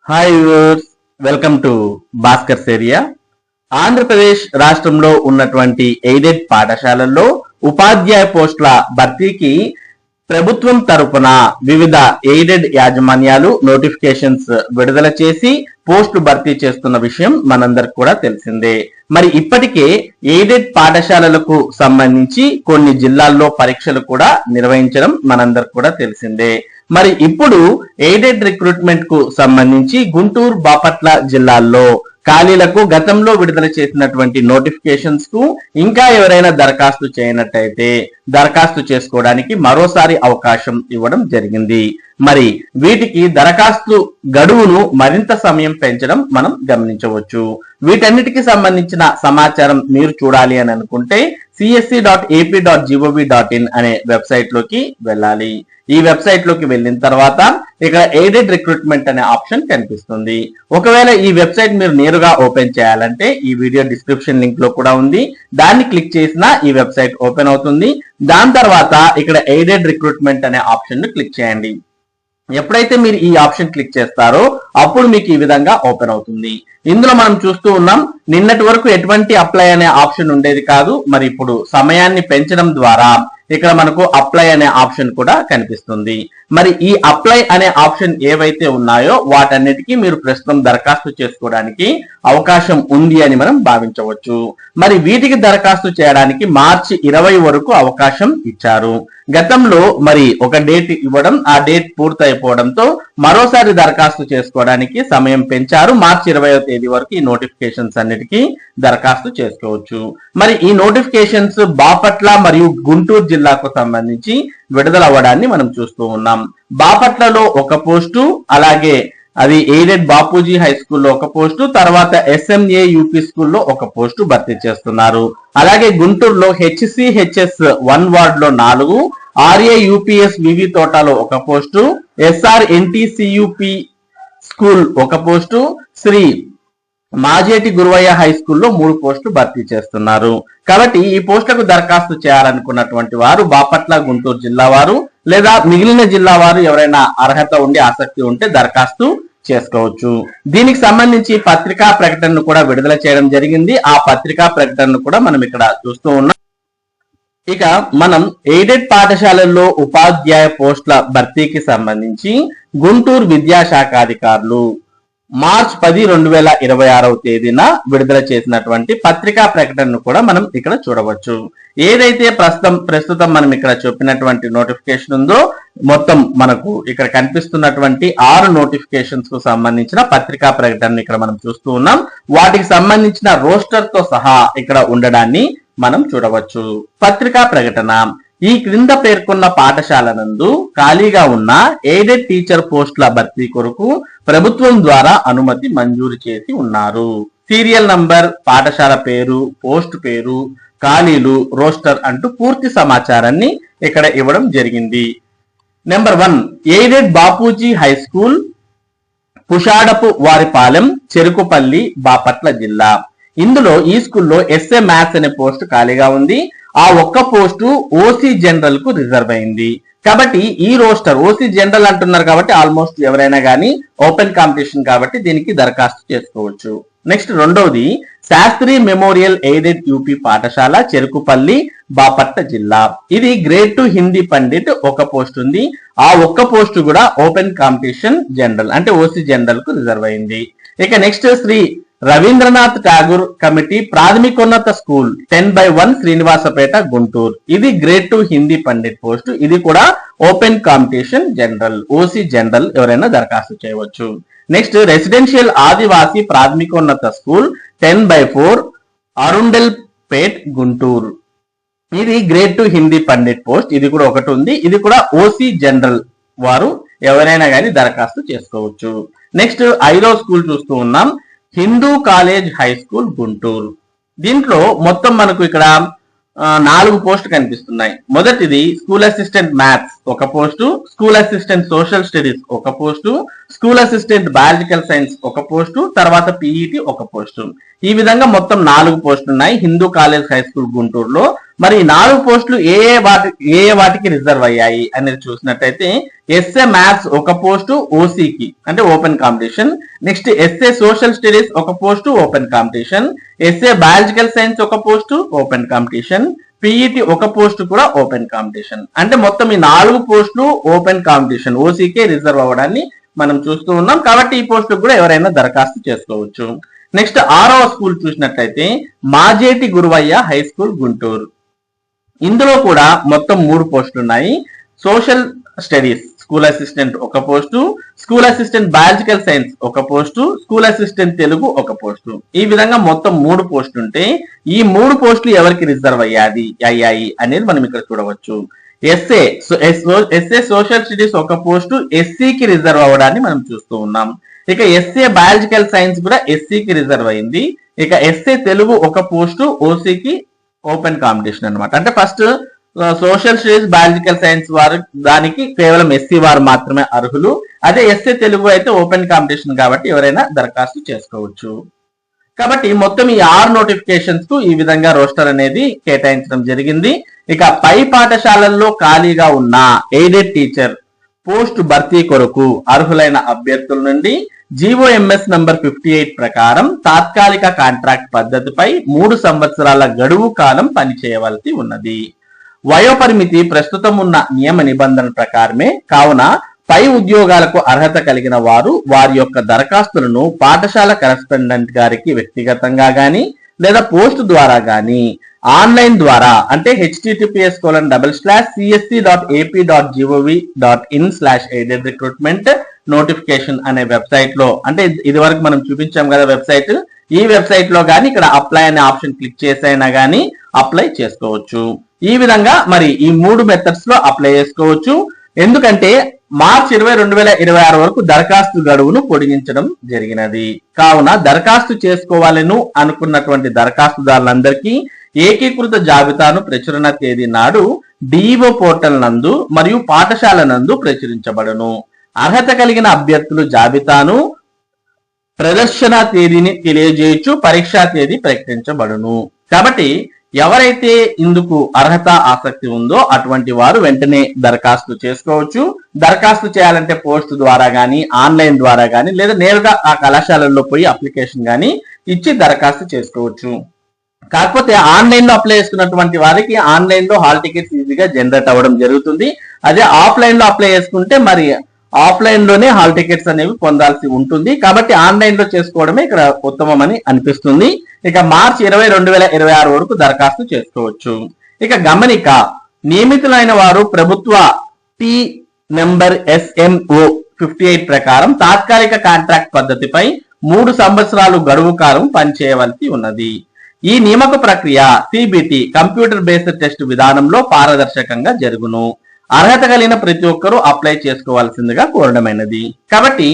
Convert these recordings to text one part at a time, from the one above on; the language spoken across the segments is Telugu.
Hi viewers, welcome to Bhaskar area. Andhra Pradesh రాష్ట్రంలో ఉన్నటువంటి ఎయిడెడ్ పాఠశాలల్లో ఉపాధ్యాయ పోస్టుల భర్తీకి ప్రభుత్వం తరపున వివిధ ఎయిడెడ్ యాజమాన్యాలు నోటిఫికేషన్స్ విడుదల చేసి పోస్టులు భర్తీ చేస్తున్న విషయం మనందరికి కూడా తెలిసిందే. మరి ఇప్పటికే ఎయిడెడ్ పాఠశాలలకు సంబంధించి కొన్ని జిల్లాల్లో పరీక్షలు కూడా నిర్వహించడం మనందరికి కూడా తెలిసిందే. మరి ఇప్పుడు ఎయిడెడ్ రిక్రూట్మెంట్ కు సంబంధించి గుంటూరు, బాపట్ల జిల్లాల్లో ఖాళీలకు గతంలో విడుదల చేసినటువంటి నోటిఫికేషన్స్ కు ఇంకా ఎవరైనా దరఖాస్తు చేయనట్టయితే దరఖాస్తు చేసుకోవడానికి మరోసారి అవకాశం ఇవ్వడం జరిగింది. మరి వీటికి దరఖాస్తు గడువును మరింత సమయం పెంచడం మనం గమనించవచ్చు. వీటన్నిటికి సంబంధించిన సమాచారం మీరు చూడాలి అని అనుకుంటే csc.ap.gov.in అనే వెబ్సైట్ లోకి వెళ్ళాలి. ఈ వెబ్సైట్ లోకి వెళ్ళిన తర్వాత ఇక్కడ ఎయిడెడ్ రిక్రూట్మెంట్ అనే ఆప్షన్ కనిపిస్తుంది. ఒకవేళ ఈ వెబ్సైట్ మీరు నేరుగా ఓపెన్ చేయాలంటే ఈ వీడియో డిస్క్రిప్షన్ లింక్ లో కూడా ఉంది. దాన్ని క్లిక్ చేసినా ఈ వెబ్సైట్ ఓపెన్ అవుతుంది. దాని తర్వాత ఇక్కడ ఎయిడెడ్ రిక్రూట్మెంట్ అనే ఆప్షన్ ను క్లిక్ చేయండి. ఎప్పుడైతే మీరు ఈ ఆప్షన్ క్లిక్ చేస్తారో అప్పుడు మీకు ఈ విధంగా ఓపెన్ అవుతుంది. ఇందులో మనం చూస్తూ ఉన్నాం, నిన్నటి వరకు ఎటువంటి అప్లై అనే ఆప్షన్ ఉండేది కాదు. మరి ఇప్పుడు సమయాన్ని పెంచడం ద్వారా ఇక్కడ మనకు అప్లై అనే ఆప్షన్ కూడా కనిపిస్తుంది. మరి ఈ అప్లై అనే ఆప్షన్ ఏవైతే ఉన్నాయో వాటన్నిటికీ మీరు ప్రస్తుతం దరఖాస్తు చేసుకోవడానికి అవకాశం ఉంది అని మనం భావించవచ్చు. మరి వీటికి దరఖాస్తు చేయడానికి మార్చి 20 వరకు అవకాశం ఇచ్చారు. గతంలో మరి ఒక డేట్ ఇవ్వడం, ఆ డేట్ పూర్తయిపోవడంతో మరోసారి దరఖాస్తు చేసుకోవడానికి సమయం పెంచారు. మార్చి 20వ తేదీ వరకు ఈ నోటిఫికేషన్స్ అన్నిటికీ దరఖాస్తు చేసుకోవచ్చు. మరి ఈ నోటిఫికేషన్స్ బాపట్ల మరియు గుంటూరు జిల్లాకు సంబంధించి విడుదల అవ్వడాన్ని మనం చూస్తూ ఉన్నాం. బాపట్లలో ఒక పోస్టు, అలాగే అది ఎయిడెడ్ బాపూజీ హై స్కూల్లో ఒక పోస్టు, తర్వాత SMA UP స్కూల్లో ఒక పోస్టు భర్తీ చేస్తున్నారు. అలాగే గుంటూరులో HCHS 1 వార్డ్ లో 4, RA UPS VV తోటలో ఒక పోస్టు, SR NTCUP స్కూల్ ఒక పోస్టు, శ్రీ మాజేటి గురువయ్య హై స్కూల్లో 3 పోస్టులు భర్తీ చేస్తున్నారు. కాబట్టి ఈ పోస్టులకు దరఖాస్తు చేయాలనుకున్నటువంటి వారు బాపట్ల, గుంటూరు జిల్లా వారు లేదా మిగిలిన జిల్లా వారు ఎవరైనా అర్హత ఉండి ఆసక్తి ఉంటే దరఖాస్తు చేసుకోవచ్చు. దీనికి సంబంధించి పత్రికా ప్రకటనను కూడా విడుదల చేయడం జరిగింది. ఆ పత్రికా ప్రకటనను కూడా మనం ఇక్కడ చూస్తూ ఉన్నాం. ఇక మనం ఎయిడెడ్ పాఠశాలల్లో ఉపాధ్యాయ పోస్టుల భర్తీకి సంబంధించి గుంటూరు విద్యాశాఖాధికారులు మార్చ్ 10, 2026వ తేదీన విడుదల చేసినటువంటి పత్రికా ప్రకటనను కూడా మనం ఇక్కడ చూడవచ్చు. ఏదైతే ప్రస్తుతం మనం ఇక్కడ చెప్పినటువంటి నోటిఫికేషన్ ఉందో మొత్తం మనకు ఇక్కడ కనిపిస్తున్నటువంటి 6 నోటిఫికేషన్స్ కు సంబంధించిన పత్రికా ప్రకటనను ఇక్కడ మనం చూస్తూ ఉన్నాం. వాటికి సంబంధించిన రోస్టర్ తో సహా ఇక్కడ ఉండడాన్ని మనం చూడవచ్చు. పత్రికా ప్రకటన: ఈ క్రింద పేర్కొన్న పాఠశాల నందు ఖాళీగా ఉన్న ఎయిడెడ్ టీచర్ పోస్టుల భర్తీ కొరకు ప్రభుత్వం ద్వారా అనుమతి మంజూరు చేసి ఉన్నారు. సీరియల్ నంబర్, పాఠశాల పేరు, పోస్ట్ పేరు, ఖాళీలు, రోస్టర్ అంటూ పూర్తి సమాచారాన్ని ఇక్కడ ఇవ్వడం జరిగింది. Number 1, aided Bapuji high school, Pushadapu Varipalem, Cherukupalli, Bapatla జిల్లా. ఇందులో ఈ స్కూల్లో SA మ్యాథ్స్ అనే పోస్ట్ ఖాళీగా ఉంది. ఆ ఒక్క పోస్టు ఓసీ జనరల్ కు రిజర్వ్ అయింది. కాబట్టి ఈ రోస్టర్ ఓసీ జనరల్ అంటున్నారు కాబట్టి ఆల్మోస్ట్ ఎవరైనా కానీ ఓపెన్ కాంపిటీషన్ కాబట్టి దీనికి దరఖాస్తు చేసుకోవచ్చు. నెక్స్ట్ రెండవది, శాస్త్రి మెమోరియల్ ఎయిడెడ్ UP పాఠశాల, చెరుకుపల్లి, బాపట్ల జిల్లా. ఇది గ్రేడ్ 2 హిందీ పండిట్ ఒక పోస్ట్ ఉంది. ఆ ఒక్క పోస్ట్ కూడా ఓపెన్ కాంపిటీషన్ జనరల్ అంటే ఓసీ జనరల్ కు రిజర్వ్ అయింది. ఇక నెక్స్ట్, శ్రీ రవీంద్రనాథ్ ఠాగూర్ కమిటీ ప్రాథమికోన్నత స్కూల్ 10/1 శ్రీనివాసపేట, గుంటూరు. ఇది గ్రేడ్ 2 హిందీ పండిట్ పోస్ట్. ఇది కూడా open competition general, OC general ఎవరైనా దరఖాస్తు చేయవచ్చు. నెక్స్ట్, రెసిడెన్షియల్ ఆదివాసీ ప్రాథమికోన్నత స్కూల్ 10/4 అరుండెల్ పేట్, గుంటూరు. ఇది గ్రేడ్ 2 హిందీ పండిట్ పోస్ట్. ఇది కూడా ఒకటి ఉంది. ఇది కూడా ఓసీ జనరల్ వారు ఎవరైనా కానీ దరఖాస్తు చేసుకోవచ్చు. నెక్స్ట్ 5వ స్కూల్ చూస్తూ ఉన్నాం, Hindu college high school, Guntur. దీంట్లో మొత్తం మనకు ఇక్కడ 4 పోస్టు కనిపిస్తున్నాయి. మొదటిది స్కూల్ అసిస్టెంట్ మ్యాథ్స్ ఒక post, school assistant social studies ఒక post, school assistant biological science ఒక పోస్టు, తర్వాత PET ఒక పోస్టు. ఈ విధంగా మొత్తం 4 పోస్టులు ఉన్నాయి హిందూ కాలేజ్ హై స్కూల్ గుంటూరులో. మరి 4 పోస్టులు ఏ వాటికి రిజర్వ్ అయ్యాయి అనేది చూసినట్టయితే ఎస్ఏ మ్యాథ్స్ ఒక పోస్టు ఓసీకి అంటే open competition, next SA social studies ఒక post open competition, SA biological science ఒక పోస్టు ఓపెన్ కాంపిటీషన్, పిఈటి ఒక పోస్టు కూడా ఓపెన్ కాంపిటీషన్. అంటే మొత్తం ఈ 4 పోస్టులు ఓపెన్ కాంపిటీషన్ ఓసీకే రిజర్వ్ అవ్వడాన్ని మనం చూస్తూ ఉన్నాం. కాబట్టి ఈ పోస్టుకు కూడా ఎవరైనా దరఖాస్తు చేసుకోవచ్చు. నెక్స్ట్ 6వ స్కూల్ చూసినట్లయితే మాజేటి గురువయ్య హై స్కూల్ గుంటూరు. ఇందులో కూడా మొత్తం 3 పోస్టులు ఉన్నాయి. సోషల్ స్టడీస్ స్కూల్ అసిస్టెంట్ ఒక post, school assistant biological science ఒక పోస్టు, స్కూల్ అసిస్టెంట్ తెలుగు ఒక పోస్టు. ఈ విధంగా మొత్తం 3 పోస్టులు ఉంటే ఈ 3 పోస్టులు ఎవరికి రిజర్వ్ అయ్యాయి అనేది మనం ఇక్కడ చూడవచ్చు. ఎస్ఏ సోషల్ స్టడీస్ ఒక పోస్టు ఎస్సీకి రిజర్వ్ అవ్వడాన్ని మనం చూస్తూ ఉన్నాం. ఇక ఎస్ఏ బయాలజికల్ సైన్స్ కూడా ఎస్సీకి రిజర్వ్ అయింది. ఇక ఎస్ఏ తెలుగు ఒక పోస్టు ఓసీకి ఓపెన్ కాంపిటీషన్ అన్నమాట. అంటే first social studies biological science వారు దానికి కేవలం ఎస్సీ వారు మాత్రమే అర్హులు. అదే ఎస్ఏ తెలుగు అయితే ఓపెన్ కాంపిటీషన్ కాబట్టి ఎవరైనా దరఖాస్తు చేసుకోవచ్చు. కాబట్టి మొత్తం ఈ 6 నోటిఫికేషన్స్ కు ఈ విధంగా రోస్టర్ అనేది కేటాయించడం జరిగింది. ఇక పై పాఠశాలల్లో ఖాళీగా ఉన్న ఎయిడెడ్ టీచర్ పోస్ట్ భర్తీ కొరకు అర్హులైన అభ్యర్థుల నుండి జీవోఎంఎస్ నంబర్ 58 ప్రకారం తాత్కాలిక కాంట్రాక్ట్ పద్ధతిపై 3 సంవత్సరాల గడువు కాలం పనిచేయవలసి ఉన్నది. వయోపరిమితి ప్రస్తుతం ఉన్న నియమ నిబంధన ప్రకారమే కావున పై ఉద్యోగాలకు అర్హత కలిగిన వారు వారి యొక్క దరఖాస్తులను పాఠశాల కరెస్పాండెంట్ గారికి వ్యక్తిగతంగా గాని లేదా పోస్ట్ ద్వారా గాని ఆన్లైన్ ద్వారా అంటే https://csc.ap.gov.in/aidedrecruitment నోటిఫికేషన్ అనే వెబ్సైట్ లో, అంటే ఇది వరకు మనం చూపించాం కదా వెబ్సైట్, ఈ వెబ్సైట్ లో గాని ఇక్కడ అప్లై అనే ఆప్షన్ క్లిక్ చేసైనా గానీ అప్లై చేసుకోవచ్చు. ఈ విధంగా మరి ఈ 3 మెథడ్స్ లో అప్లై చేసుకోవచ్చు. ఎందుకంటే మార్చి 20, 2026 వరకు దరఖాస్తు గడువును పొడిగించడం జరిగినది. కావున దరఖాస్తు చేసుకోవాలను అనుకున్నటువంటి దరఖాస్తుదారులందరికీ ఏకీకృత జాబితాను ప్రచురణ తేదీ నాడు డిఈఓ పోర్టల్ నందు మరియు పాఠశాల నందు ప్రచురించబడును. అర్హత కలిగిన అభ్యర్థులు జాబితాను ప్రదర్శన తేదీని తెలియజేయచ్చు, పరీక్షా తేదీ ప్రకటించబడును. కాబట్టి ఎవరైతే ఇందుకు అర్హత ఆసక్తి ఉందో అటువంటి వారు వెంటనే దరఖాస్తు చేసుకోవచ్చు. దరఖాస్తు చేయాలంటే పోస్ట్ ద్వారా గానీ ఆన్లైన్ ద్వారా గానీ లేదా నేరుగా ఆ కళాశాలల్లో పోయి అప్లికేషన్ గానీ ఇచ్చి దరఖాస్తు చేసుకోవచ్చు. కాకపోతే ఆన్లైన్ లో అప్లై చేసుకున్నటువంటి వారికి ఆన్లైన్ లో హాల్ టికెట్స్ ఈజీగా జనరేట్ అవ్వడం జరుగుతుంది. అదే ఆఫ్లైన్ లో అప్లై చేసుకుంటే మరి ఆఫ్లైన్ లోనే హాల్ టికెట్స్ అనేవి పొందాల్సి ఉంటుంది. కాబట్టి ఆన్లైన్ లో చేసుకోవడమే ఇక్కడ ఉత్తమమని అనిపిస్తుంది. ఇక మార్చి 20, 2026 వరకు దరఖాస్తు చేసుకోవచ్చు. ఇక గమనిక, నియమితులైన వారు ప్రభుత్వ టీ నెంబర్ SMO 58 ప్రకారం తాత్కాలిక కాంట్రాక్ట్ పద్ధతిపై 3 సంవత్సరాలు గడువు కాలం పనిచేయవలసి ఉన్నది. ఈ నియామక ప్రక్రియ CBT కంప్యూటర్ బేస్డ్ టెస్ట్ విధానంలో పారదర్శకంగా జరుగును. అర్హత కలిగిన ప్రతి ఒక్కరూ అప్లై చేసుకోవాల్సిందిగా కోరడమైనది. కాబట్టి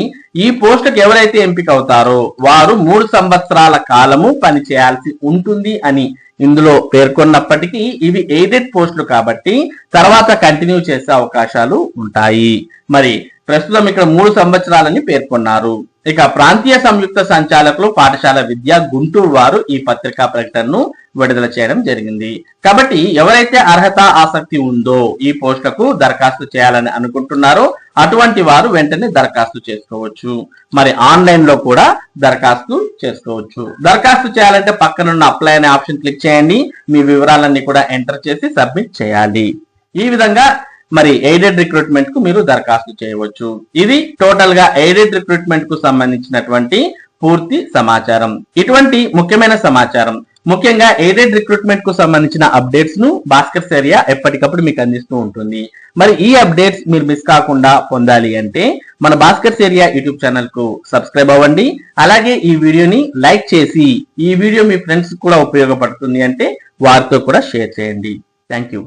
ఈ పోస్టుకు ఎవరైతే ఎంపిక అవుతారో వారు 3 సంవత్సరాల కాలము పని చేయాల్సి ఉంటుంది అని ఇందులో పేర్కొన్నప్పటికీ ఇవి ఎయిడెడ్ పోస్టులు కాబట్టి తర్వాత కంటిన్యూ చేసే అవకాశాలు ఉంటాయి. మరి ప్రస్తుతం ఇక్కడ 3 సంవత్సరాలని పేర్కొన్నారు. ఇక ప్రాంతీయ సంయుక్త సంచాలకులు పాఠశాల విద్య గుంటూరు వారు ఈ పత్రికా ప్రకటనను విడుదల చేయడం జరిగింది. కాబట్టి ఎవరైతే అర్హత ఆసక్తి ఉందో ఈ పోస్టులకు దరఖాస్తు చేయాలని అనుకుంటున్నారో అటువంటి వారు వెంటనే దరఖాస్తు చేసుకోవచ్చు. మరి ఆన్లైన్ లో కూడా దరఖాస్తు చేసుకోవచ్చు. దరఖాస్తు చేయాలంటే పక్కనున్న అప్లై అనే ఆప్షన్ క్లిక్ చేయండి. మీ వివరాలన్నీ కూడా ఎంటర్ చేసి సబ్మిట్ చేయాలి. ఈ విధంగా మరి ఎయిడెడ్ రిక్రూట్మెంట్ కు మీరు దరఖాస్తు చేయవచ్చు. ఇది టోటల్ గా ఎయిడెడ్ రిక్రూట్మెంట్ కు సంబంధించినటువంటి పూర్తి సమాచారం. ఇటువంటి ముఖ్యమైన సమాచారం ముఖ్యంగా ఎయిడెడ్ రిక్రూట్మెంట్ కు సంబంధించిన అప్డేట్స్ ను భాస్కర్స్ ఏరియా ఎప్పటికప్పుడు మీకు అందిస్తూ ఉంటుంది. మరి ఈ అప్డేట్స్ మీరు మిస్ కాకుండా పొందాలి అంటే మన భాస్కర్స్ ఏరియా యూట్యూబ్ ఛానల్ కు సబ్స్క్రైబ్ అవ్వండి. అలాగే ఈ వీడియోని లైక్ చేసి ఈ వీడియో మీ ఫ్రెండ్స్ కూడా ఉపయోగపడుతుంది అంటే వారితో కూడా షేర్ చేయండి. Thank you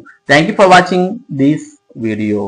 for watching this video.